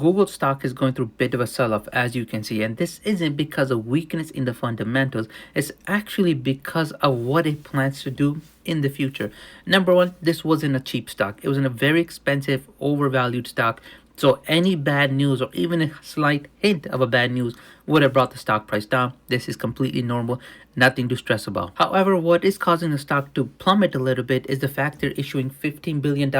Google stock is going through a bit of a sell-off, as you can see, and this isn't because of weakness in the fundamentals. It's actually because of what it plans to do in the future. Number one, this wasn't a cheap stock. It was in a very expensive, overvalued stock. So any bad news or even a slight hint of a bad news would have brought the stock price down. This is completely normal, nothing to stress about. However, what is causing the stock to plummet a little bit is the fact they're issuing $15 billion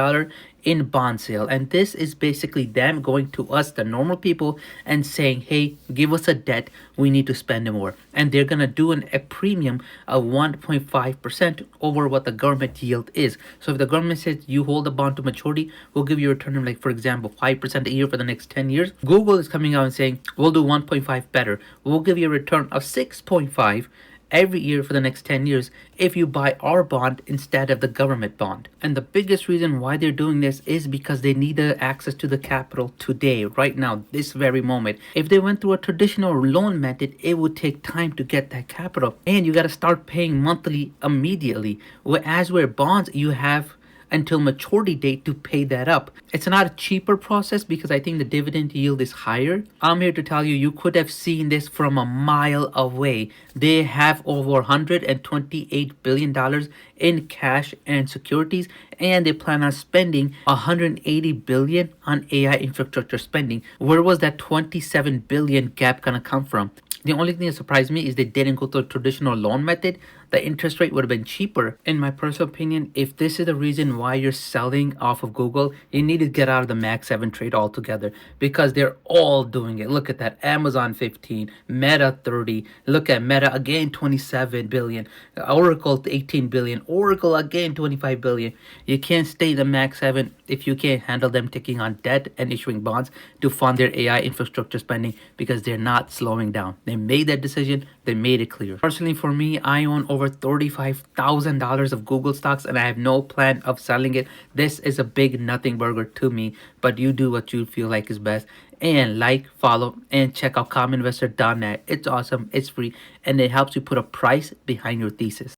in bond sale. And this is basically them going to us, the normal people, and saying, hey, give us a debt, we need to spend more. And they're going to do a premium of 1.5% over what the government yield is. So if the government says you hold a bond to maturity, we'll give you a return of, like, for example, 5% a year for the next 10 years. Google is coming out and saying, we'll do 1.5 better. We'll give you a return of 6.5 every year for the next 10 years if you buy our bond instead of the government bond. And the biggest reason why they're doing this is because they need the access to the capital today, right now, this very moment. If they went through a traditional loan method, it would take time to get that capital, and you got to start paying monthly immediately. Whereas where bonds, you have until maturity date to pay that up. It's not a cheaper process because I think the dividend yield is higher. I'm here to tell you, you could have seen this from a mile away. They have over $128 billion in cash and securities, and they plan on spending $180 billion on AI infrastructure spending. Where was that $27 billion gap gonna come from? The only thing that surprised me is they didn't go to the traditional loan method. The interest rate would have been cheaper. In my personal opinion, if this is the reason why you're selling off of Google, you need to get out of the Mag 7 trade altogether, because they're all doing it. Look at that. Amazon 15, Meta 30. Look at Meta again, 27 billion. Oracle 18 billion. Oracle again, 25 billion. You can't stay in the Mag 7 if you can't handle them taking on debt and issuing bonds to fund their AI infrastructure spending, because they're not slowing down. They made that decision. They made it clear. Personally, for me, I own over $35,000 of Google stocks, and I have no plan of selling it. This is a big nothing burger to me, but you do what you feel like is best. And like, follow, and check out CommonInvestor.net. It's awesome, it's free, and it helps you put a price behind your thesis.